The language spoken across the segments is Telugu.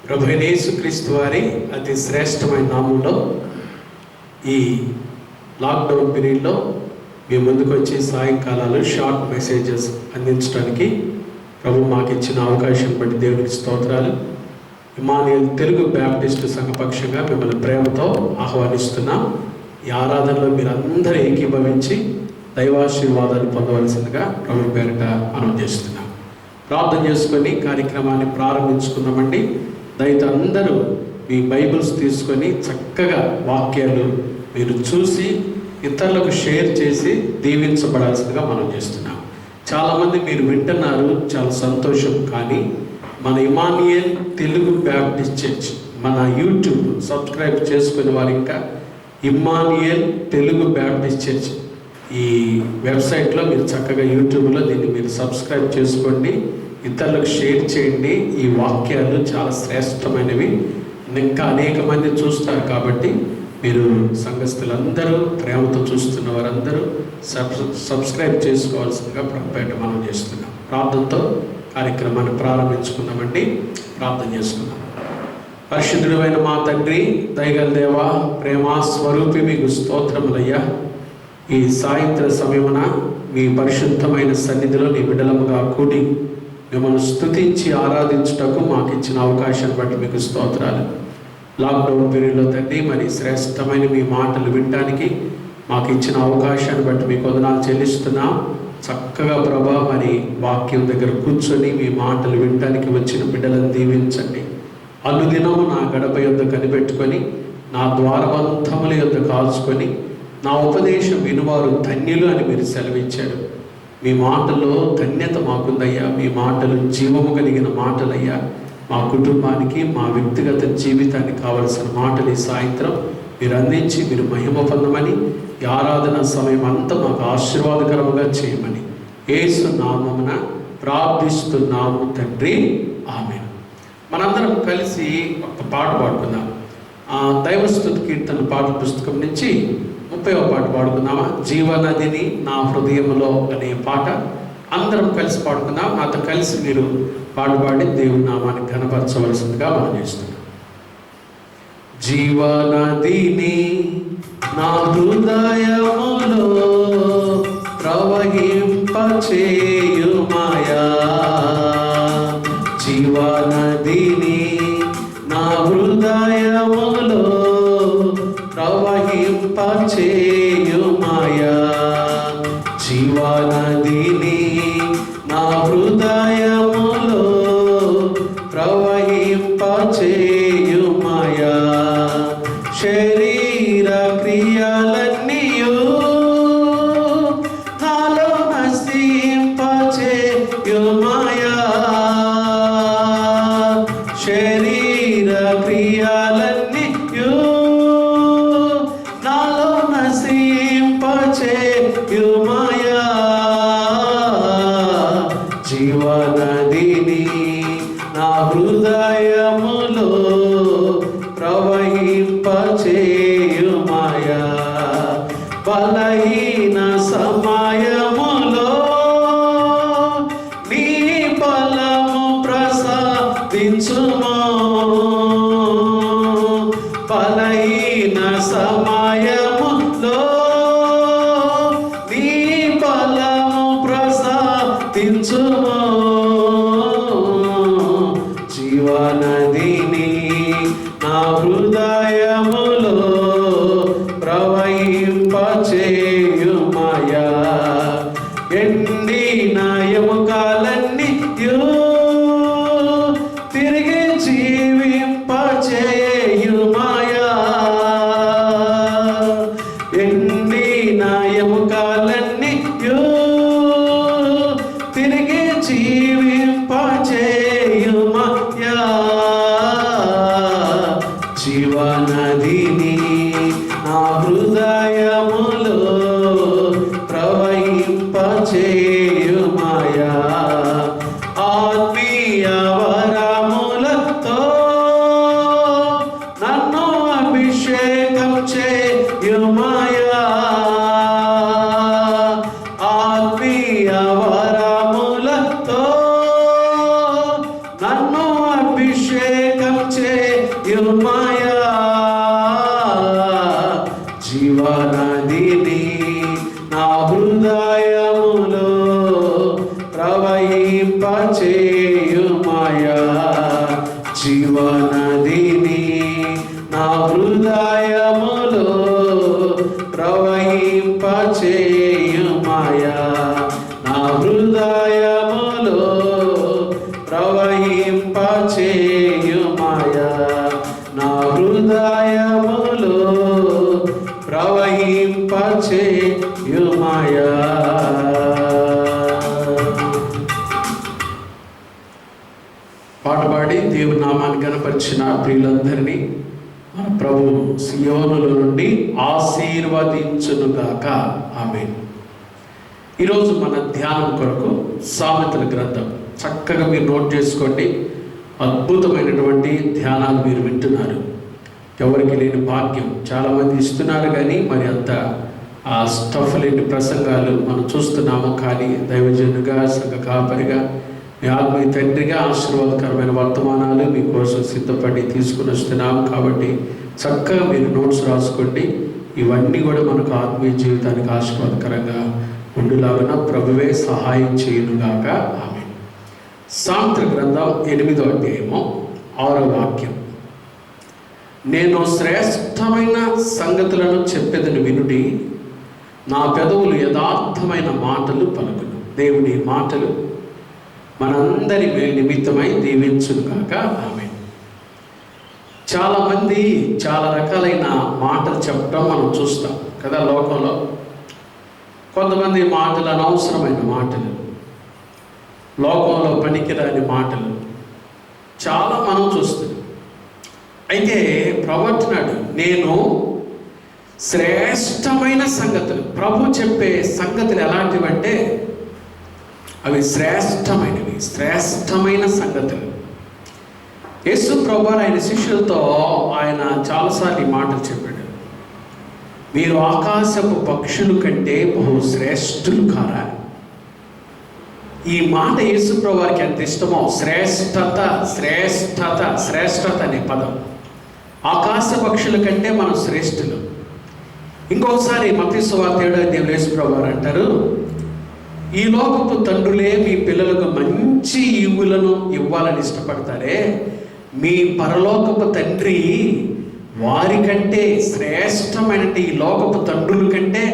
ప్రభువైన యేసుక్రీస్తు వారి అతి శ్రేష్టమైన నామంలో ఈ లాక్డౌన్ పీరియడ్లో మీ ముందుకు వచ్చి సాయంకాలాలు షార్ట్ మెసేజెస్ అందించడానికి ప్రభు మాకు ఇచ్చిన అవకాశం బట్టి దేవునికి స్తోత్రాలు. ఇమానుయేల్ తెలుగు బ్యాప్టిస్టు సంఘపక్షంగా మిమ్మల్ని ప్రేమతో ఆహ్వానిస్తున్నాం. ఈ ఆరాధనలో మీరు అందరూ ఏకీభవించి దైవాశీర్వాదాలు పొందవలసిందిగా ప్రభు పేరిట మనం చేస్తున్నాం. ప్రార్థన చేసుకొని కార్యక్రమాన్ని ప్రారంభించుకుందామండి. దయతో అందరూ మీ బైబిల్స్ తీసుకొని చక్కగా వాక్యాలు మీరు చూసి ఇతరులకు షేర్ చేసి దీవించబడాల్సిందిగా మనం చేస్తున్నాం. చాలామంది మీరు వింటున్నారు, చాలా సంతోషం. కానీ మన ఇమానుయేల్ తెలుగు బ్యాప్టిస్ట్ చర్చ్ మన యూట్యూబ్ సబ్స్క్రైబ్ చేసుకునే వారు ఇంకా ఇమానుయేల్ తెలుగు బ్యాప్టిస్ట్ చర్చ్ ఈ వెబ్సైట్లో మీరు చక్కగా యూట్యూబ్లో దీన్ని మీరు సబ్స్క్రైబ్ చేసుకోండి, ఇతరులకు షేర్ చేయండి. ఈ వాక్యాలు చాలా శ్రేష్టమైనవి, ఇంకా అనేక మంది చూస్తారు. కాబట్టి మీరు సంఘస్థులందరూ, ప్రేమతో చూస్తున్న వారందరూ సబ్స్క్రైబ్ చేసుకోవాల్సిందిగా ప్రభుపేట మనం చేస్తున్నాం. ప్రార్థనతో కార్యక్రమాన్ని ప్రారంభించుకుందామండి. ప్రార్థన చేసుకుందాం. పరిశుద్ధుడైన మా తండ్రి, దయగల దేవా, ప్రేమ స్వరూపి, మీకు స్తోత్రములయ్యా. ఈ సాయంత్ర సమయమున మీ పరిశుద్ధమైన సన్నిధిలో నీ బిడ్డలముగా కూడి మిమ్మల్ని స్తుతించి ఆరాధించుటకు మాకు ఇచ్చిన అవకాశాన్ని బట్టి మీకు స్తోత్రాలు. లాక్డౌన్ పీరియడ్లో తండ్రి మరి శ్రేష్టమైన మీ మాటలు వినడానికి మాకు ఇచ్చిన అవకాశాన్ని బట్టి మీకు వందనాలు చెల్లిస్తున్నాం. చక్కగా ప్రభా మరి వాక్యం దగ్గర కూర్చొని మీ మాటలు వినడానికి వచ్చిన బిడ్డలను దీవించండి. అనుదినము నా గడప యొద్ద కనిపెట్టుకొని, నా ద్వారబంధముల యొద్ద కాల్చుకొని, నా ఉపదేశం వినువారు ధన్యులు అని మీరు సెలవిచ్చారు. మీ మాటలో ధన్యత మాకుందయ్యా. మీ మాటలు జీవము కలిగిన మాటలయ్యా. మా కుటుంబానికి, మా వ్యక్తిగత జీవితానికి కావలసిన మాటలు ఈ సాయంత్రం మీరు అందించి మీరు మహిమ పొందమని, ఈ ఆరాధన సమయం అంతా మాకు ఆశీర్వాదకరముగా చేయమని యేసు నామమున ప్రార్థిస్తున్నాము తండ్రి, ఆమేన్. మనందరం కలిసి ఒక పాట పాడుకుందాం. దైవస్తుతి కీర్తన పాటల పుస్తకం నుంచి 30వ పాట పాడుకుందామా? జీవనదిని నా హృదయంలో అనే పాట అందరం కలిసి పాడుకుందాం. నాతో కలిసి మీరు పాడుపాడి దేవుని నామాన్ని ఘనపరచవలసిందిగా మనం చేస్తున్నాం. జీవనదిని నా హృదయములో ప్రవహింపచేయుమయా, జీవనదిని నా హృదయములో ప్రవహింపచేయుమయా, జీవనదిని నా హృదయములో ప్రవహింపచేయుమయా, శరీర క్రియలన్నీయు నాలో నశింపచేయుమయా, శరీర క్రియలన్నీయు నాలో నశింపచేయుమయా, జీవనదిని నా హృదయములో ప్రవహింపచేయుమయా, బలహీన సమయములో నీ బలము ప్రసాదించుమా, బలహీన సమయములో నీ బలము ప్రసాదించుమా, జీవనదిని నా హృదయములో ప్రవహింపచేయుమయా, ఎండిన ఎముకలన్నీయు తిరిగి జీవింపచేయుమయా, ఎండిన ఎముకలన్నీయు తిరిగి జీవింపచేయుమయా, జీవన చేయుమయా జీవనదిని నా హృదయములో ప్రవహింపచేయుమయా జీవనదిని నా హృదయములో ప్రవహింపచేయుమయా నా హృదయములో ప్రవహింపచేయుమయా నా హృదయములో ప్రవహింపచేయుమయా. పాట పాడి దేవుని నామాన్ని కనపరిచిన ప్రియులందరినీ మన ప్రభు సియోనుల నుండి ఆశీర్వదించునుగాక. ఆమేన్. ఈరోజు మన ధ్యానం కొరకు సామెతల గ్రంథం చక్కగా మీరు నోట్ చేసుకోండి. అద్భుతమైనటువంటి ధ్యానాలు మీరు వింటున్నారు. ఎవరికి లేని భాగ్యం చాలామంది ఇస్తున్నారు, కానీ మరి అంత ఆ స్టఫ్ లేని ప్రసంగాలు మనం చూస్తున్నాము. కానీ దైవజనుగా, సంఘ కాపరిగా, మీ ఆత్మీయ తండ్రిగా ఆశీర్వాదకరమైన వర్తమానాలు మీకోసం సిద్ధపడి తీసుకుని వస్తున్నాము. కాబట్టి చక్కగా మీరు నోట్స్ రాసుకోండి. ఇవన్నీ కూడా మనకు ఆత్మీయ జీవితానికి ఆశీర్వాదకరంగా ఉండులాగున ప్రభువే సహాయం చేయునుగాక. ఆమె సామెతల గ్రంథం 8వ అధ్యాయము 6వ వాక్యం. నేను శ్రేష్టమైన సంగతులను చెప్పేదని వినుడి, నా పెదవులు యథార్థమైన మాటలు పలుకును. దేవుని మాటలు మనందరి మేలు నిమిత్తమై దీవించునుగాక. ఆమె చాలామంది చాలా రకాలైన మాటలు చెప్పడం మనం చూస్తాం కదా లోకంలో. కొంతమంది మాటలు అనవసరమైన మాటలు, లోకంలో పనికిరాని మాటలు చాలా మనం చూస్తున్నాం. అయితే ప్రవర్తనాడు నేను శ్రేష్టమైన సంగతులు, ప్రభు చెప్పే సంగతులు ఎలాంటివంటే అవి శ్రేష్టమైన సంగతులు. యేసు ప్రభు ఆయన శిష్యులతో ఆయన చాలాసార్లు ఈ మాటలు చెప్పాడు. మీరు ఆకాశపు పక్షుల కంటే బహు శ్రేష్ఠులు కారా. ఈ మాట యేసు ప్రభు వారికి ఎంత ఇష్టమో. శ్రేష్టత అనే పదం. ఆకాశ పక్షుల కంటే మనం శ్రేష్ఠులు. ఇంకొకసారి మత్తయి సువార్త 7వ అధ్యాయంలో యేసు ప్రభు వారు అంటారు, ఈ లోకపు తండ్రులే మీ పిల్లలకు మంచి ఈవులను ఇవ్వాలని ఇష్టపడతారే, మీ పరలోకపు తండ్రి వారికంటే శ్రేష్టమైన, ఈ లోకపు తండ్రుల కంటే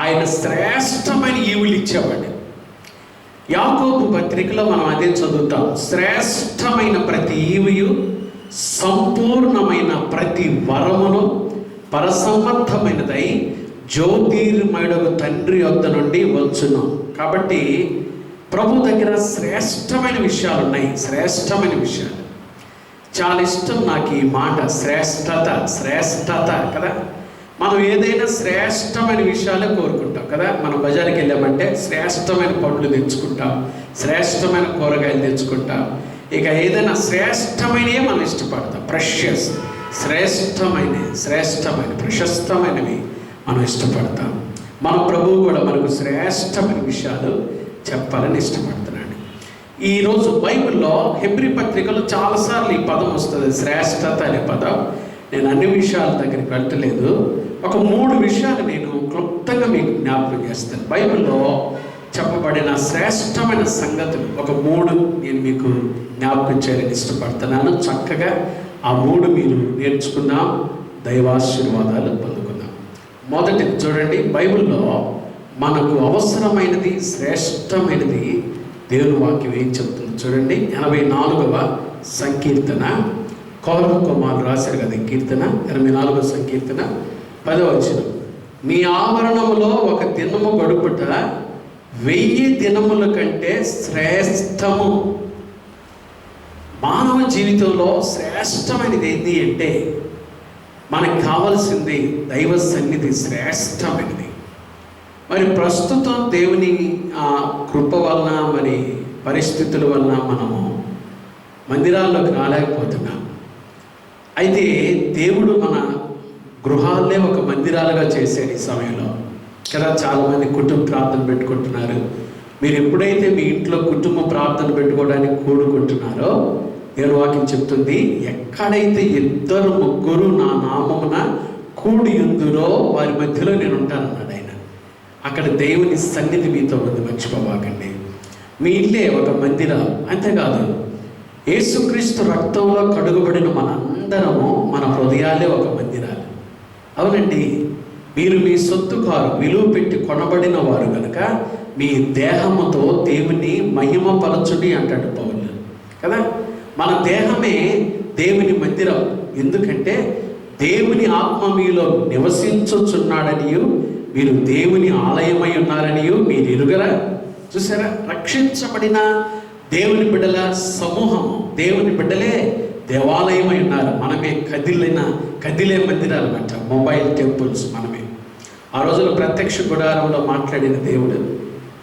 ఆయన శ్రేష్టమైన ఈవులు ఇచ్చేవాడు. యాకోబు పత్రికలో మనం అదే చదువుతాం. శ్రేష్టమైన ప్రతి ఈవియు, సంపూర్ణమైన ప్రతి వరమును పరసంబంధమైనదై జ్యోతిర్మయుడగు తండ్రి యొద్ద నుండి వచ్చును. కాబట్టి ప్రభు దగ్గర శ్రేష్టమైన విషయాలు ఉన్నాయి. శ్రేష్టమైన విషయాలు చాలా ఇష్టం నాకు ఈ మాట. శ్రేష్టత కదా. మనం ఏదైనా శ్రేష్టమైన విషయాలే కోరుకుంటాం కదా. మనం బజార్కి వెళ్ళామంటే శ్రేష్టమైన పండ్లు తెచ్చుకుంటాం, శ్రేష్టమైన కూరగాయలు తెచ్చుకుంటాం. ఇక ఏదైనా శ్రేష్టమైనవి మనం ఇష్టపడతాం. శ్రేష్టమైన ప్రశస్తమైనవి మనం ఇష్టపడతాం. మన ప్రభువు కూడా మనకు శ్రేష్టమైన విషయాలు చెప్పాలని ఇష్టపడుతున్నాడు. ఈరోజు బైబిల్లో హెబ్రీ పత్రికలో చాలాసార్లు ఈ పదం వస్తుంది, శ్రేష్టత అనే పదం. నేను అన్ని విషయాల దగ్గరికి వెళ్ళలేదు. ఒక 3 విషయాలు నేను క్లుప్తంగా మీకు జ్ఞాపకం చేస్తాను. బైబిల్లో చెప్పబడిన శ్రేష్టమైన సంగతులు ఒక 3 నేను మీకు జ్ఞాపకం చేయాలని ఇష్టపడుతున్నాను. చక్కగా ఆ 3 మీరు నేర్చుకుందాం, దైవాశీర్వాదాలు పొందుకుందాం. మొదటిది చూడండి, బైబిల్లో మనకు అవసరమైనది, శ్రేష్టమైనది దేవుని వాక్యం ఏం చెప్తుంది చూడండి. 84వ సంకీర్తన, కౌరవ కుమారులు రాశారు కదా కీర్తన. 84వ సంకీర్తన 10వ వచనం. మీ ఆవరణములో ఒక దినము గడుపుట 1000 దినముల కంటే శ్రేష్టము. మానవ జీవితంలో శ్రేష్టమైనది ఏంటి అంటే మనకు కావలసింది దైవ సన్నిధి. శ్రేష్టమైనది. మరి ప్రస్తుతం దేవుని కృప వలన, మరి పరిస్థితుల వలన మనము మందిరాల్లోకి రాలేకపోతున్నాం. అయితే దేవుడు మన గృహాలనే ఒక మందిరాలుగా చేశాడు ఈ సమయంలో కదా. చాలామంది కుటుంబ ప్రార్థన పెట్టుకుంటున్నారు. మీరు ఎప్పుడైతే మీ ఇంట్లో కుటుంబ ప్రార్థన పెట్టుకోవడానికి కూడుకుంటున్నారో దేవుని వాక్యం చెప్తుంది, ఎక్కడైతే 2-3 నా నామమున కూడి ఉందురో వారి మధ్యలో నేను ఉంటానన్నాడు ఆయన. అక్కడ దేవుని సన్నిధి మీతో ఉంది, మర్చిపోవాకండి. మీ ఇల్లే ఒక మందిరం. అంతేకాదు, యేసుక్రీస్తు రక్తంలో కడుగుబడిన మనందరము మన హృదయాలే ఒక మందిరాలు. అవునండి, మీరు మీ సొత్తు కారు, విలువ పెట్టి కొనబడిన వారు కనుక మీ దేహముతో దేవుని మహిమపరచుడి అంటాడు పౌలు కదా. మన దేహమే దేవుని మందిరం. ఎందుకంటే దేవుని ఆత్మ మీలో నివసించుచున్నాడనియు మీరు దేవుని ఆలయమై ఉన్నారనియు మీరు ఎరుగరా. చూసారా, రక్షించబడిన దేవుని బిడ్డల సమూహము, దేవుని బిడ్డలే దేవాలయమై ఉన్నారు. మనమే కదిలే మందిరాలు అంట, మొబైల్ టెంపుల్స్ మనమే. ఆ రోజుల్లో ప్రత్యక్ష గుడారంలో మాట్లాడిన దేవుడు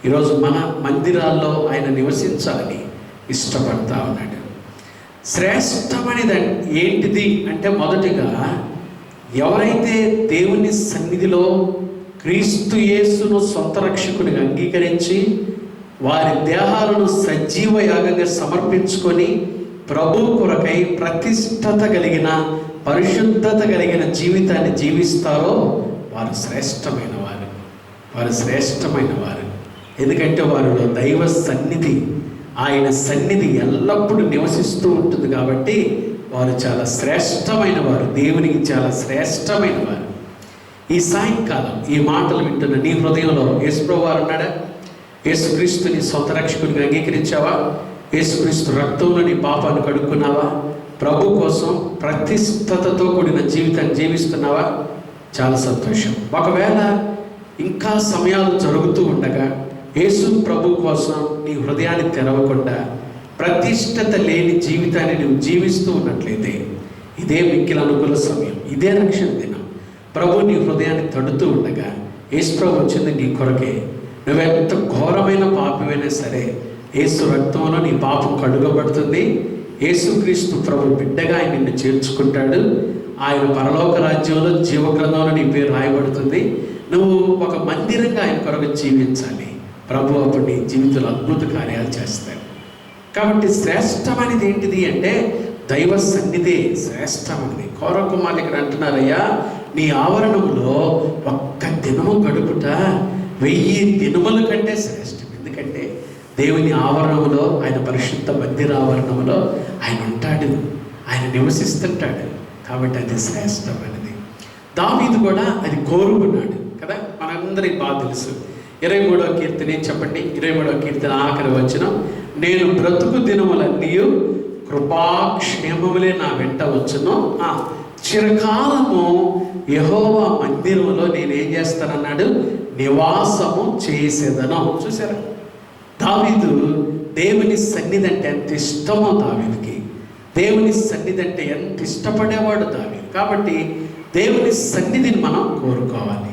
ఈరోజు మన మందిరాల్లో ఆయన నివసించాలని ఇష్టపడతా ఉన్నాడు. శ్రేష్టమైనది ఏంటిది అంటే, మొదటిగా ఎవరైతే దేవుని సన్నిధిలో క్రీస్తు యేసును సొంత రక్షకుడిగా అంగీకరించి వారి దేహాలను సజీవ యాగంగా సమర్పించుకొని ప్రభు కొరకై ప్రతిష్టత కలిగిన, పరిశుద్ధత కలిగిన జీవితాన్ని జీవిస్తారో వారు శ్రేష్టమైన వారు. ఎందుకంటే వారిలో దైవ సన్నిధి, ఆయన సన్నిధి ఎల్లప్పుడూ నివసిస్తూ ఉంటుంది కాబట్టి వారు చాలా శ్రేష్టమైన వారు, దేవునికి చాలా శ్రేష్టమైన వారు. ఈ సాయంకాలం ఈ మాటలు వింటున్న నీ హృదయంలో యేసుప్రభు వారు ఉన్నాడా? యేసుక్రీస్తుని సొంత రక్షకుడిగా అంగీకరించావా? యేసుక్రీస్తు రక్తంలో నీ పాపాన్ని కడుక్కున్నావా? ప్రభు కోసం ప్రతిష్టతతో కూడిన జీవితాన్ని జీవిస్తున్నావా? చాలా సంతోషం. ఒకవేళ ఇంకా సమయాలు జరుగుతూ ఉండగా యేసు ప్రభు కోసం నీ హృదయాన్ని తెరవకుండా ప్రతిష్టత లేని జీవితాన్ని నువ్వు జీవిస్తూ ఉన్నట్లయితే ఇదే మిక్కిలి అనుకూల సమయం, ఇదే రక్షణ దినం. ప్రభు నీ హృదయాన్ని తడుతూ ఉండగా యేసు ప్రభు వచ్చింది నీ కొరకే. నువ్వెంత ఘోరమైన పాపమైనా సరే యేసు రక్తంలో నీ పాపం కడుగబడుతుంది. యేసుక్రీస్తు ప్రభు బిడ్డగా ఆయన నిన్ను చేర్చుకుంటాడు. ఆయన పరలోక రాజ్యంలో జీవగ్రంథంలో నీ పేరు రాయబడుతుంది. నువ్వు ఒక మందిరంగా ఆయన కొరకు జీవించాలి. ప్రభు అప్పుడు నీ జీవితంలో అద్భుత కార్యాలు చేస్తాడు. కాబట్టి శ్రేష్టమైనది ఏంటిది అంటే దైవ సన్నిధే శ్రేష్టమైనది. కౌరవకుమారులు ఇక్కడ అంటున్నారయ్యా, నీ ఆవరణంలో ఒక్క దినము గడుపుట 1000 దినముల కంటే శ్రేష్టం. ఎందుకంటే దేవుని ఆవరణంలో, ఆయన పరిశుద్ధ మందిర ఆవరణంలో ఆయన ఉంటాడు, ఆయన నివసిస్తుంటాడు. కాబట్టి అది శ్రేష్టమైనది. దావీదు కూడా అది కోరుకున్నాడు కదా, మనందరికి బాగా తెలుసు. 23వ కీర్తన చెప్పండి. 23వ కీర్తన ఆఖరి వచనం, నేను బ్రతుకు దినములన్నీ కృపాక్షేమములే నా వెంట వచ్చును, చిరకాలము యెహోవా మందిరంలో నేనేం చేస్తానన్నాడు, నివాసము చేసేదను. చూసారా, దావీదు దేవుని సన్నిధి అంటే ఎంత ఇష్టమో దావీదుకి, దేవుని సన్నిధి అంటే ఎంత ఇష్టపడేవాడు దావీదు. కాబట్టి దేవుని సన్నిధిని మనం కోరుకోవాలి,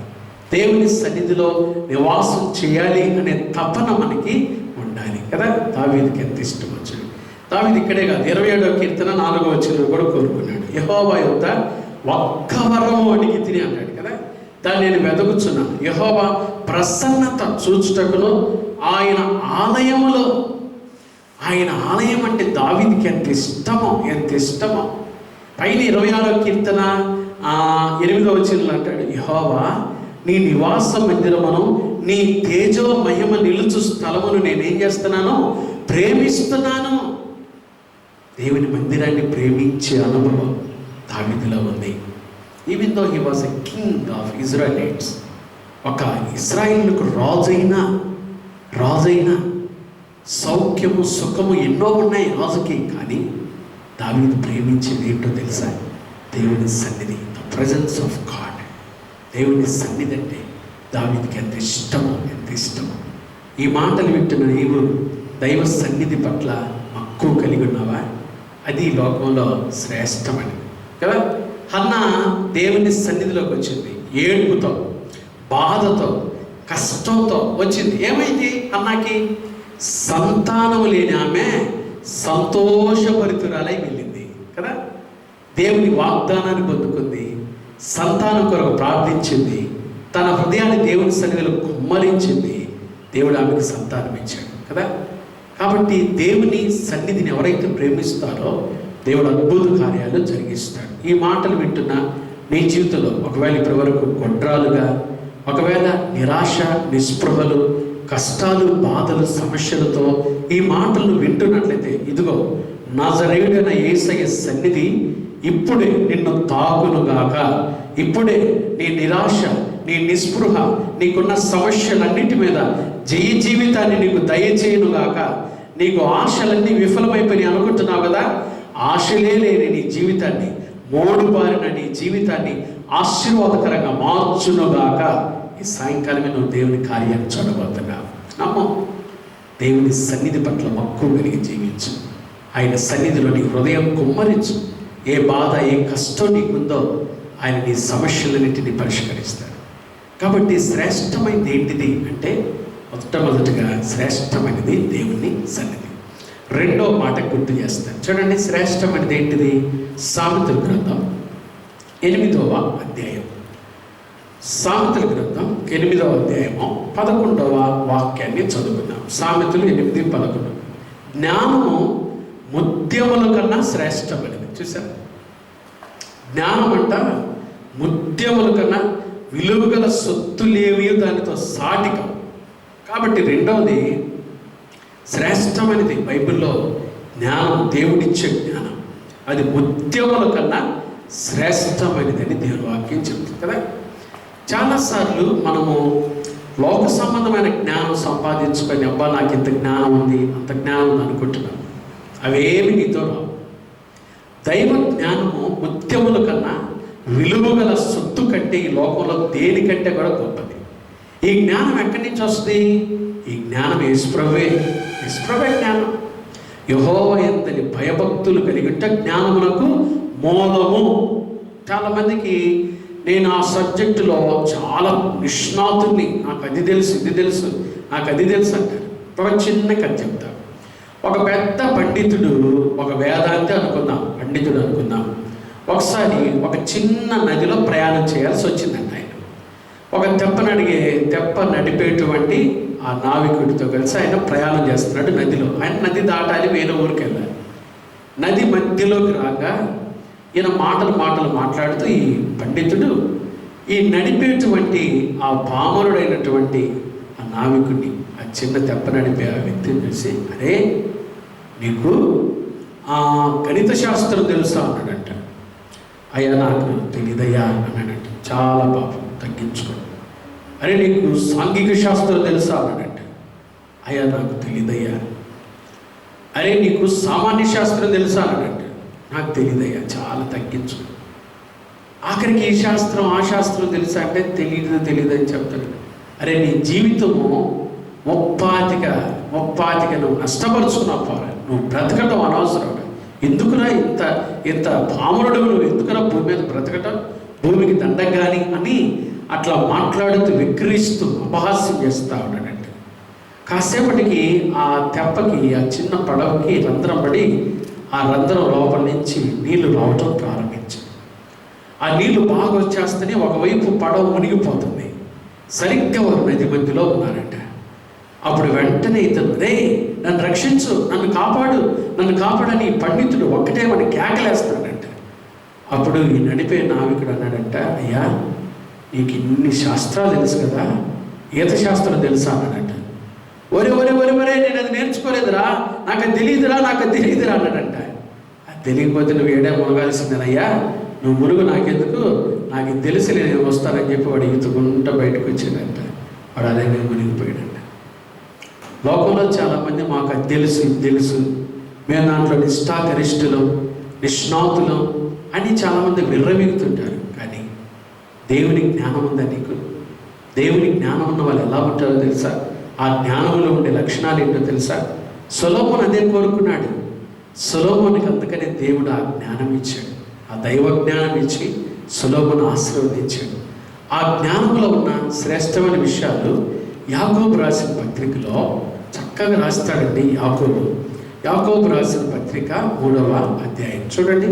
దేవుని సన్నిధిలో నివాసం చేయాలి అనే తపన మనకి ఉండాలి కదా. దావీదుకి ఎంత ఇష్టం వచ్చింది. దావీదు ఇక్కడే కాదు, 27వ కీర్తన 4వ వచనంలో కూడా కోరుకున్నాడు, యెహోవా యొద్ద ఒక్క వరము అడిగి తిని అన్నాడు కదా. దాన్ని నేను వెతుకుచున్నాను. యెహోవా ప్రసన్నత చూచుటకును ఆయన ఆలయములో, ఆయన ఆలయం అంటే దావీదుకి ఎంత ఇష్టమో. పైన 26వ కీర్తన 8వ వచనంలో అంటాడు, యెహోవా నీ నివాస మందిరమును, నీ తేజో మహిమ నిలుచు స్థలమును నేనేం చేస్తున్నాను, ప్రేమిస్తున్నాను. దేవుని మందిరాన్ని ప్రేమించే అనుభవం దావీదులో ఉంది. Even though he was a king of Israelites, ఒక ఇజ్రాయిల్కు రాజైన సౌఖ్యము సుఖము ఎన్నో ఉన్నాయి రాజుకి. కానీ దావీదు ప్రేమించేది ఏంటో తెలుసా, దేవుని సన్నిధి, ద ప్రెజెన్స్ ఆఫ్ గాడ్. దేవుని సన్నిధి అంటే దావీదుకి ఎంత ఇష్టమో. ఈ మాటలు వింటున్న నీవు దైవ సన్నిధి పట్ల మక్కువ కలిగి ఉన్నావా? అది ఈ లోకంలో శ్రేష్టమని కదా. హన్నా దేవుని సన్నిధిలోకి వచ్చింది, ఏడుపుతో, బాధతో, కష్టంతో వచ్చింది. ఏమైంది హన్నాకి? సంతానం లేని ఆమె సంతోషభరితురాలై వెళ్ళింది కదా. దేవుని వాగ్దానాన్ని పొందుకుంది, సంతానం కొరకు ప్రార్థించింది, తన హృదయాన్ని దేవుని సన్నిధిలో కుమ్మరించింది. దేవుడు ఆమెకు సంతానం ఇచ్చాడు కదా. కాబట్టి దేవుని సన్నిధిని ఎవరైతే ప్రేమిస్తారో దేవుడు అద్భుత కార్యాలు జరిగిస్తాడు. ఈ మాటలు వింటున్న నీ జీవితంలో ఒకవేళ ఇప్పటి వరకు గొడ్రాలుగా, ఒకవేళ నిరాశ, నిస్పృహలు, కష్టాలు, బాధలు, సమస్యలతో ఈ మాటలు వింటున్నట్లయితే, ఇదిగో నజరేయుడైన యేసయ్య సన్నిధి ఇప్పుడే నిన్ను తాకునుగాక. ఇప్పుడే నీ నిరాశ, నీ నిస్పృహ, నీకున్న సమస్యలన్నిటి మీద జయ జీవితాన్ని నీకు దయచేయునుగాక. నీకు ఆశలన్నీ విఫలమైపోయి అనుకుంటున్నావు కదా, ఆశలే లేని నీ జీవితాన్ని, మోడుబారిన నీ జీవితాన్ని ఆశీర్వాదకరంగా మార్చునుగాక. ఈ సాయంకాలమే నువ్వు దేవుని కార్యాన్ని చూడబోతున్నావు. నమ్మం. దేవుని సన్నిధి పట్ల మక్కువ కలిగి జీవించు. ఆయన సన్నిధిలో నీ హృదయం కుమ్మరించు. ఏ బాధ, ఏ కష్టం నీకుందో ఆయన నీ సమస్యలన్నింటినీ పరిష్కరిస్తాడు. కాబట్టి శ్రేష్టమైనది ఏంటిది అంటే, మొట్టమొదటిగా శ్రేష్టమైనది దేవుని సన్నిధి. రెండో మాట గుర్తు చేస్తాను చూడండి. శ్రేష్టమైనది ఏంటిది? సామెతల గ్రంథం 8వ అధ్యాయం. సామెతల గ్రంథం 8వ అధ్యాయము 11వ వాక్యాన్ని చదువుకుందాం. సామెతలు 8:11. జ్ఞానము ముత్యముల కన్నా శ్రేష్టమైనది. చూసారు? జ్ఞానం అంట ముత్యముల కన్నా విలువగల సొత్తులేవి దానితో సాటికం. కాబట్టి రెండవది శ్రేష్టమైనది బైబిల్లో జ్ఞానం, దేవుడిచ్చే జ్ఞానం. అది ముత్యముల కన్నా శ్రేష్టమైనది అని దేవుని వాక్యం చెప్తుంది కదా. చాలాసార్లు మనము లోక సంబంధమైన జ్ఞానం సంపాదించుకొని, అబ్బా నాకు ఇంత జ్ఞానం ఉంది, అంత జ్ఞానం ఉంది అనుకుంటున్నాం. అవేమి నీతో రావు. దైవ జ్ఞానము ముత్యముల కన్నా విలువగల సొత్తు కంటే ఈ లోకంలో దేనికంటే కూడా గొప్పది. ఈ జ్ఞానం ఎక్కడి నుంచి వస్తుంది? ఈ జ్ఞానం యేసుప్రభువే జ్ఞానం. యెహోవా యందలి భయభక్తులు కలిగి ఉంటే జ్ఞానమునకు మూలము. చాలామందికి నేను ఆ సబ్జెక్టులో చాలా నిష్ణాతుని, నాకు అది తెలుసు, ఇది తెలుసు, నాకు అది తెలుసు అంటారు. ఒక చిన్న కథ చెప్తా. ఒక పెద్ద పండితుడు, ఒక వేదాంతి అనుకుందాం, పండితుడు అనుకుందాం, ఒకసారి ఒక చిన్న నదిలో ప్రయాణం చేయాల్సి వచ్చిందంట. ఆయన ఒక తెప్ప నడిపేటువంటి ఆ నావికుడితో కలిసి ఆయన ప్రయాణం చేస్తున్నాడు నదిలో. ఆయన నది దాటాలి, వేరే ఊరికి వెళ్ళాలి. నది మధ్యలోకి రాగా ఈయన మాటలు మాట్లాడుతూ ఈ పండితుడు ఈ నడిపేటువంటి ఆ పామరుడైనటువంటి ఆ నావికుడిని, ఆ చిన్న తెప్ప నడిపే ఆ వ్యక్తిని చూసి, అరే నీకు గణిత శాస్త్రం తెలుసా అన్నాడంట. అయ్యా నాకు తెలియదయ్యా అన్నాడంట. చాలా పాపం, తగ్గించుకో. అరే నీకు సాంఘిక శాస్త్రం తెలుసా అన్నాడంట. అయ్యా నాకు తెలియదయ్యా. అరే నీకు సామాన్య శాస్త్రం తెలుసా అన్నాడంట. నాకు తెలియదయ్యా, చాలా తగ్గించుకో. ఆఖరికి ఈ శాస్త్రం ఆ శాస్త్రం తెలుసా అంటే తెలియదు అని చెప్తాడు. అరే నీ జీవితము ముప్పాతిగా నువ్వు నష్టపరుచుకున్నావు. పోరా, నువ్వు బ్రతకటం అనవసరం. ఎందుకురా ఇంత పామరుడు, నువ్వు ఎందుకురా భూమి మీద బ్రతకటం, భూమికి దండగాని అని అట్లా మాట్లాడుతూ విక్రిస్తూ అపహాస్యం చేస్తూ ఉన్నాడంటే, కాసేపటికి ఆ తెప్పకి, ఆ చిన్న పడవకి రంధ్రం పడి ఆ రంధ్రం లోపల నుంచి నీళ్లు రావటం ప్రారంభించాయి. ఆ నీళ్లు బాగా వచ్చేస్తేనే ఒకవైపు పడవ మునిగిపోతుంది. సరిగ్గా వారు నది మధ్యలో ఉన్నారంట. అప్పుడు వెంటనే ఇతను, రే నన్ను రక్షించు, నన్ను కాపాడని పండితుడు ఒక్కటే వాడిని కేకలేస్తాడంట. అప్పుడు ఈ నడిపే నావికుడు అన్నాడంట, అయ్యా నీకు ఇన్ని శాస్త్రాలు తెలుసు కదా, ఈత శాస్త్రం తెలుసా అన్నాడంట. ఒరే నేను అది నేర్చుకోలేదురా, నాకు అది తెలియదురా అన్నాడంట. అది తెలియకపోతే నువ్వు ఏడే మునగాల్సిందేనయ్యా, నువ్వు మురుగు నాకెందుకు, నాకు ఇది తెలిసి నేను వస్తానని చెప్పి వాడు ఈతుకుంటా బయటకు వచ్చాడంట. వాడు అదే మునిగిపోయాడంట. లోకంలో చాలామంది మాకు అది తెలుసు, ఇది తెలుసు, మేము దాంట్లో నిష్ణాతులం అని చాలామంది విర్రవీగుతుంటారు. కానీ దేవుని జ్ఞానం ఉందా నీకు? దేవుని జ్ఞానం ఉన్న వాళ్ళు ఎలా ఉంటారో తెలుసా? ఆ జ్ఞానంలో ఉండే లక్షణాలు ఏంటో తెలుసా? సొలొమోను అదే కోరుకున్నాడు. సొలొమోనుకి అందుకనే దేవుడు ఆ జ్ఞానం ఇచ్చాడు. ఆ దైవ జ్ఞానం ఇచ్చి సొలొమోను ఆశీర్వదించాడు. ఆ జ్ఞానంలో ఉన్న శ్రేష్టమైన విషయాలు యాకోబు రాసిన పత్రికలో చక్కగా రాస్తాడండి. యాకోబు రాసిన పత్రిక 3వ అధ్యాయం చూడండి.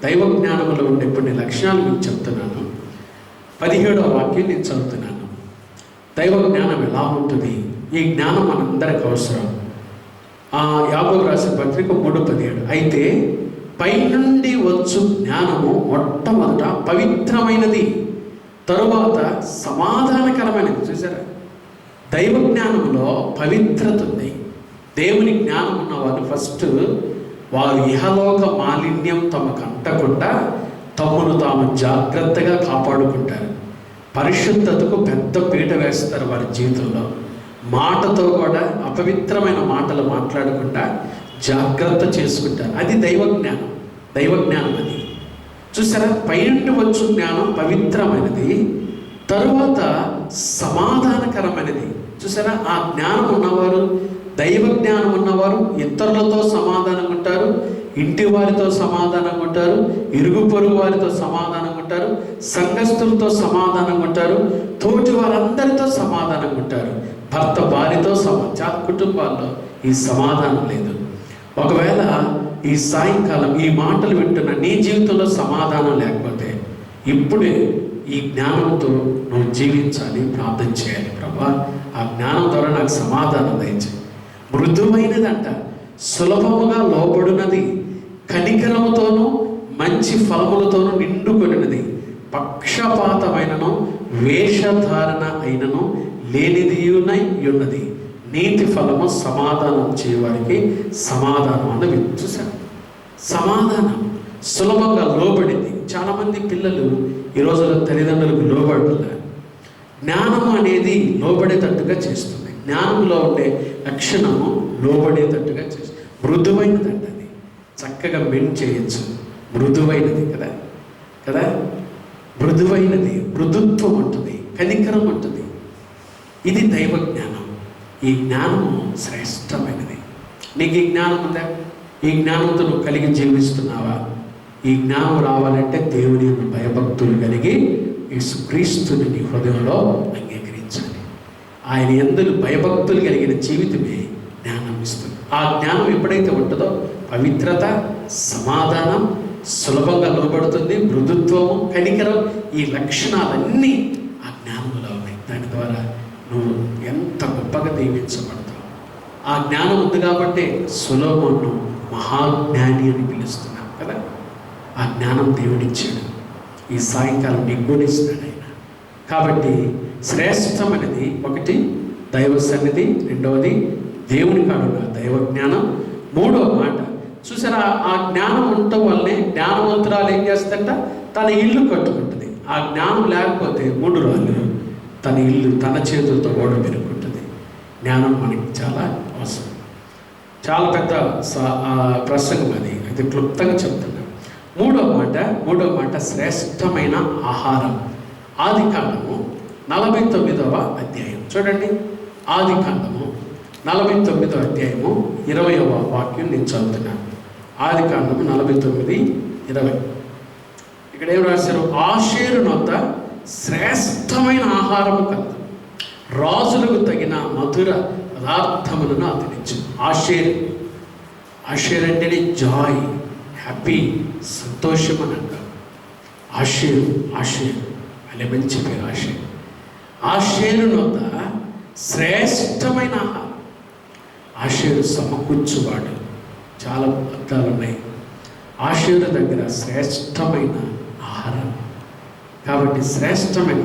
దైవ జ్ఞానంలో ఉండే కొన్ని లక్షణాలు మీకు చెప్తున్నాను. 17వ వాక్యం నేను చదువుతున్నాను. దైవ జ్ఞానం ఎలా ఉంటుంది? ఈ జ్ఞానం మనందరికి అవసరం. యాకోబు రాసిన పత్రిక 3:17. అయితే పైనుండి వచ్చు జ్ఞానము మొట్టమొదట పవిత్రమైనది, తరువాత సమాధానకరమైనది. చూసారా, దైవ జ్ఞానంలో పవిత్రత ఉంది. దేవుని జ్ఞానం ఉన్నవారు ఫస్ట్ వారు ఇహలోక మాలిన్యం తమకు అంటకుండా తమను తాము జాగ్రత్తగా కాపాడుకుంటారు. పరిశుద్ధతకు పెద్ద పీట వేస్తారు వారి జీవితంలో. మాటతో కూడా అపవిత్రమైన మాటలు మాట్లాడకుండా జాగ్రత్త చేసుకుంటారు. అది దైవ జ్ఞానం. దైవ జ్ఞానం అది. చూసారా, పైనుండి వచ్చు జ్ఞానం పవిత్రమైనది, తరువాత సమాధానకరమైనది. చూసారా, ఆ జ్ఞానం ఉన్నవారు, దైవ జ్ఞానం ఉన్నవారు ఇతరులతో సమాధానంగా ఉంటారు, ఇంటి వారితో సమాధానంగా ఉంటారు, ఇరుగు పొరుగు వారితో సమాధానంగా ఉంటారు, సంఘస్థులతో సమాధానంగా ఉంటారు, తోటి వారందరితో సమాధానంగా ఉంటారు. భర్త భార్యతో చాలా కుటుంబాల్లో ఈ సమాధానం లేదు. ఒకవేళ ఈ సాయంకాలం ఈ మాటలు వింటున్న నీ జీవితంలో సమాధానం లేకపోతే ఇప్పుడే ఈ జ్ఞానంతో నువ్వు జీవించాలి, ప్రార్థన చేయాలి. ప్రభా, ఆ జ్ఞానం ద్వారా నాకు సమాధానం దయచేయి. మృదువైనదంట, సులభముగా లోబడినది, కనికరముతోనూ మంచి ఫలములతోనూ నిండుకొనినది, పక్షపాతమైనను వేషధారణ అయినను లేనిదియునై ఉన్నది, నీతి ఫలము సమాధానం చేయవారికి సమాధానం అన్నది. చూసాను, సమాధానం సులభంగా లోబడింది. చాలామంది పిల్లలు ఈ రోజుల్లో తల్లిదండ్రులకు లోబడుతున్నారు. జ్ఞానము అనేది లోబడేటట్టుగా చేస్తుంది. జ్ఞానంలో ఉండే లక్షణము లోబడేటట్టుగా చేస్తుంది. మృదువైనదంట, అది చక్కగా మెండ్ చేయొచ్చు. మృదువైనది కదా కదా, మృదువైనది, మృదుత్వం ఉంటుంది, కనికరం ఉంటుంది. ఇది దైవ జ్ఞానం. ఈ జ్ఞానము శ్రేష్టమైనది. నీకు ఈ జ్ఞానం ఉందా? ఈ జ్ఞానంతో నువ్వు కలిగి జీవిస్తున్నావా? ఈ జ్ఞానం రావాలంటే దేవుని యందు భయభక్తులు కలిగి యేసుక్రీస్తుని నీ హృదయంలో అంగీకరించాలి. ఆయన యందు భయభక్తులు కలిగిన జీవితమే జ్ఞానం ఇస్తుంది. ఆ జ్ఞానం ఎప్పుడైతే ఉంటుందో పవిత్రత, సమాధానం, సులభంగా లోబడుతుంది, మృదుత్వము, కనికరం, ఈ లక్షణాలన్నీ ఆ జ్ఞానంలో ఉన్నాయి. దాని ద్వారా నువ్వు ఎంత గొప్పగా దీవించబడతావు. ఆ జ్ఞానం ఉంది కాబట్టి సొలొమోను మహాజ్ఞాని అని పిలుస్తున్నాం కదా. ఆ జ్ఞానం దేవుడిచ్చాడు. ఈ సాయంకాలం నీకు కూడా ఇస్తున్నాడు ఆయన. కాబట్టి శ్రేష్టమైనది ఒకటి దైవ సన్నిధి, రెండవది దేవుని కాడుగా దైవ జ్ఞానం, మూడవ మాట చూసారా, ఆ జ్ఞానం ఉండటం వల్లనే జ్ఞానవంతురాలు ఏం చేస్తుందంట, తన ఇల్లు కట్టుకుంటుంది. ఆ జ్ఞానం లేకపోతే మూడు రాళ్ళు తన ఇల్లు తన చేతులతో ఓడ పెరుగుంటుంది. జ్ఞానం మనకి చాలా అవసరం. చాలా పెద్ద ప్రసంగం అది, అది క్లుప్తంగా చెప్తున్నాను. మూడో మాట శ్రేష్టమైన ఆహారం. ఆదికాండము 49వ అధ్యాయం చూడండి. ఆదికాండము 49వ అధ్యాయము 20వ వాక్యం నేను చదువుతున్నాను. ఆదికాండము 49:20. ఇక్కడ ఏం రాశారు? ఆషేరు నొద్ద శ్రేష్టమైన ఆహారము కలదు, రాజులకు తగిన మధుర పదార్థములను అతనిచ్చు. ఆషేర్ అంటేనే జాయ్, హ్యాపీ, సంతోషం అని అంటారు. ఆషేరు అనే మంచి పేరు. ఆషేరు నొద్ద శ్రేష్టమైన ఆహారం. ఆషేరు సమకూర్చువాడు. చాలా అర్థాలు ఉన్నాయి. ఆషేరు దగ్గర శ్రేష్టమైన ఆహారం. కాబట్టి శ్రేష్టమైన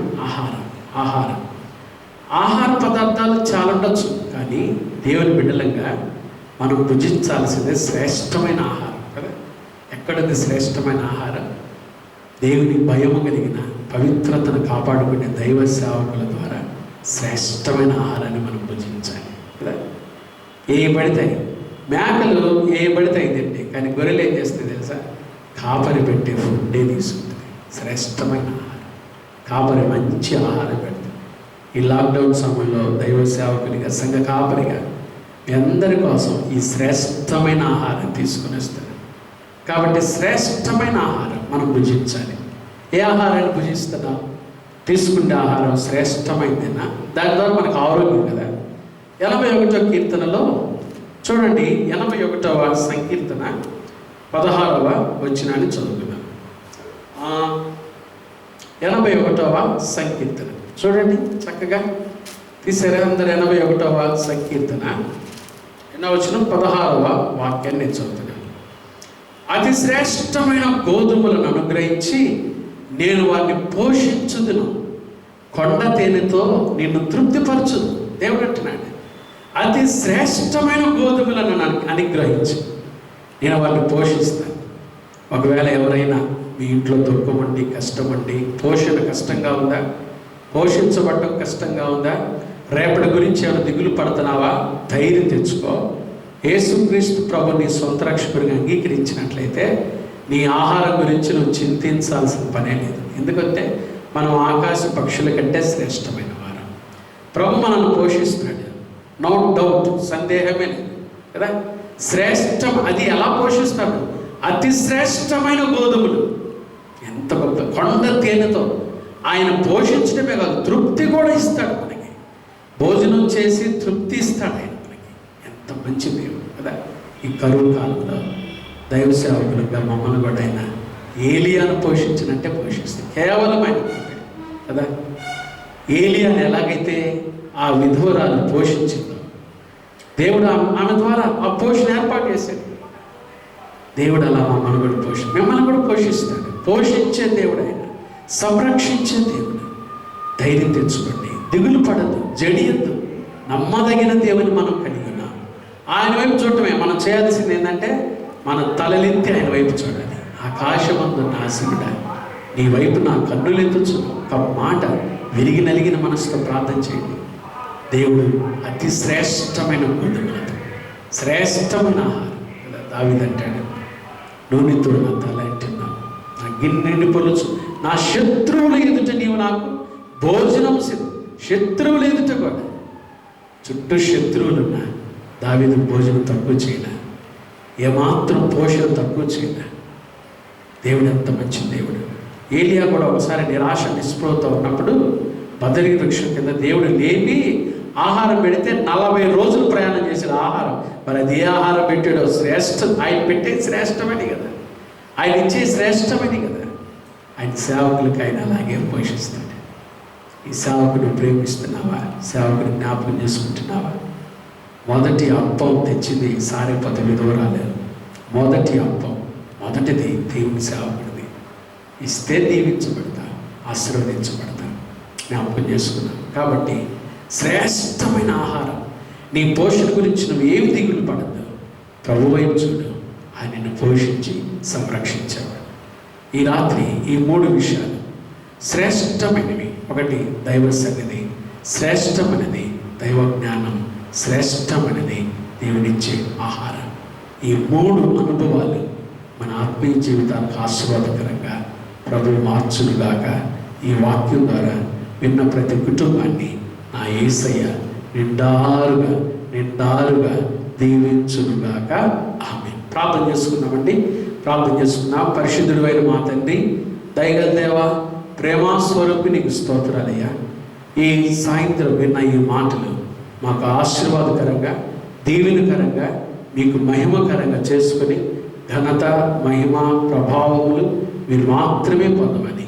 ఆహార పదార్థాలు చాలా ఉండొచ్చు, కానీ దేవుని బిడ్డలంగా మనం భుజించాల్సిందే శ్రేష్టమైన ఆహారం కదా. ఎక్కడుంది శ్రేష్టమైన ఆహారం? దేవుని భయము కలిగిన, పవిత్రతను కాపాడుకునే దైవ సేవకుల ద్వారా శ్రేష్టమైన ఆహారాన్ని మనం భుజించాలి కదా. ఏ పడతాయి మేకలు, ఏ పడతాయి తింటే, కానీ గొర్రెలు ఏం చేస్తాయి తెలుసా? కాపరి పెట్టే ఫుడ్డే తీసుకుంటుంది. శ్రేష్టమైన ఆహారం, కాపరి మంచి ఆహారం పెడుతుంది. ఈ లాక్డౌన్ సమయంలో దైవ సేవకునిగా, సంఘ కాపరిగా మీ అందరి కోసం ఈ శ్రేష్టమైన ఆహారం తీసుకుని వస్తారు. కాబట్టి శ్రేష్టమైన ఆహారం మనం భుజించాలి. ఏ ఆహారాన్ని భుజిస్తున్నాం? తీసుకునే ఆహారం శ్రేష్టమైందేనా? దాని ద్వారా మనకు ఆరోగ్యం కదా. 81వ కీర్తనలో చూడండి, 81వ సంకీర్తన 16వ వచనాన్ని చదువుకున్నాం. 81వ సంకీర్తన చూడండి, చక్కగా తీసారా అందరు? 81వ సంకీర్తన ఎన్నో వచనం 16వ వాక్యాన్ని నేను చదువుతున్నాను. అతి శ్రేష్టమైన గోధుమలను అనుగ్రహించి నేను వారిని పోషించుదును, కొండ తేనెతో నిన్ను తృప్తిపరచుదు. దేవుడు అంటున్నాడు, అతి శ్రేష్టమైన గోధుమలను అనుగ్రహించి నేను వారిని పోషిస్తాను. ఒకవేళ ఎవరైనా మీ ఇంట్లో దుఃఖమండి, కష్టమండి, పోషణ కష్టంగా ఉందా, పోషించబడటం కష్టంగా ఉందా, రేపటి గురించి ఏమైనా దిగులు పడుతున్నావా, ధైర్యం తెచ్చుకో. యేసుక్రీస్తు ప్రభు నీ సొంత రక్షకుడిగా అంగీకరించినట్లయితే నీ ఆహారం గురించి నువ్వు చింతించాల్సిన పనే లేదు. ఎందుకంటే మనం ఆకాశ పక్షుల కంటే శ్రేష్టమైన వారం. ప్రభు మనల్ని పోషిస్తున్నాడు, నో డౌట్, సందేహమే లేదు కదా. శ్రేష్టం, అది ఎలా పోషిస్తాడు? అతి శ్రేష్టమైన గోధుమలు, ఎంత గొప్ప కొండ తేనెతో ఆయన పోషించడమే కాదు, తృప్తి కూడా ఇస్తాడు మనకి. భోజనం చేసి తృప్తి ఇస్తాడు ఆయన మనకి. ఎంత మంచి దేవుడు కదా. ఈ కరువు కాలంలో దైవ సేవకులుగా మమ్మల్ని కూడా ఆయన ఏలియాను పోషించినట్టే పోషిస్తాడు. కేవలం ఆయన కదా. ఏలియాను ఎలాగైతే ఆ విధవరాలు పోషించిందో, దేవుడు ఆమె ద్వారా ఆ పోషణ ఏర్పాటు చేశాడు. దేవుడు అలా మమ్మల్ని కూడా మిమ్మల్ని కూడా పోషిస్తాడు. పోషించే దేవుడు ఆయన, సంరక్షించే దేవుడు. ధైర్యం తెచ్చుకోండి, దిగులు పడద్దు, జడియద్దు. నమ్మదగిన దేవుని మనం కలిగి ఉన్నాం. ఆయన వైపు చూడటమే మనం చేయాల్సింది. ఏంటంటే మన తలలెత్తి ఆయన వైపు చూడాలి. ఆకాశమందు నాశనుడా, నీ వైపు నా కన్నులెత్తుచు. ఒక మాట విరిగి నలిగిన మనసుతో ప్రార్థన చేయండి. దేవుడు అతి శ్రేష్టమైన గోధుమలతో శ్రేష్టమైన ఆహారం. దావీదంటాడు, నూనెతో నా తల అంటున్నావు, నా గిన్నెని పొలుచు, నా శత్రువుల ఎదుట నీవు నాకు భోజనం సిద్ధం. శత్రువుల ఎదుట కూడా, చుట్టూ శత్రువులున్నా దావీదు భోజనం తక్కువ చేయలే, ఏమాత్రం పోషణ తక్కువ చేయలే. దేవుడు ఎంత మంచి దేవుడు. ఏలియా కూడా ఒకసారి నిరాశ నిస్పృహతో ఉన్నప్పుడు బదరీ వృక్షం కింద దేవుడు లేపి ఆహారం పెడితే 40 రోజులు ప్రయాణం చేసిన ఆహారం. మరి అది ఏ ఆహారం పెట్టాడో? ఆయన పెట్టేది శ్రేష్టమని కదా, ఆయన ఇచ్చే శ్రేష్టమని కదా. ఆయన సేవకులకి ఆయన అలాగే పోషిస్తాడు. ఈ సేవకుని ప్రేమిస్తున్నావా? సేవకుని జ్ఞాపకం చేసుకుంటున్నావా? మొదటి అప్పం తెచ్చింది సారెపత విధవరాలు. మొదటి అప్పం, మొదటిది దేవుని సేవకుడిది. ఇస్తే దీవించబడతా, ఆశీర్వదించబడతా. జ్ఞాపకం చేసుకున్నాం. కాబట్టి శ్రేష్టమైన ఆహారం, నీ పోషణ గురించి నువ్వు ఏమి దిగులు పడద్దు. ప్రభు వైపు చూడు, ఆయనను పోషించి సంరక్షించేవాడు. ఈ రాత్రి ఈ 3 విషయాలు శ్రేష్టమైనవి. ఒకటి దైవ సన్నిధి, శ్రేష్టమైనది దైవ జ్ఞానం, శ్రేష్టమైనది దేవునిచ్చే ఆహారం. ఈ 3 అనుభవాలు మన ఆత్మీయ జీవితానికి ఆశీర్వాదకరంగా ప్రభు మార్చునుగాక. ఈ వాక్యం ద్వారా విన్న ప్రతి కుటుంబాన్ని నా యేసయ్య నిండారుగా దీవించునుగాక. ఆమేన్. ప్రార్థన చేసుకుందామండి. ప్రార్థన చేసుకున్నాం. పరిశుద్ధుడు అయిన మా తండ్రి, దయగల దేవా, ప్రేమాస్వరూపి నీకు స్తోత్రాలయ్యా. ఈ సాయంత్రం విన్న ఈ మాటలు మాకు ఆశీర్వాదకరంగా, దీవెనకరంగా, మీకు మహిమకరంగా చేసుకొని ఘనత, మహిమ, ప్రభావములు మీరు మాత్రమే పొందమని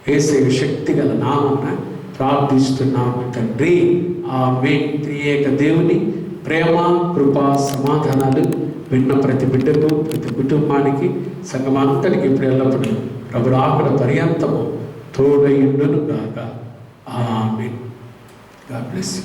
యేసయ్య శక్తిగల నామమున ప్రార్థిస్తున్నాము తండ్రి. ఆమేన్. త్రియేక దేవుని ప్రేమ, కృప, సమాధానాలు విన్న ప్రతి బిడ్డకు, ప్రతి కుటుంబానికి, సంఘమంతటికి ఇప్పుడు ఎల్లప్పుడూ ప్రభు రాకడ పర్యంతము తోడై ఉండును గాక. ఆమేన్. God bless you.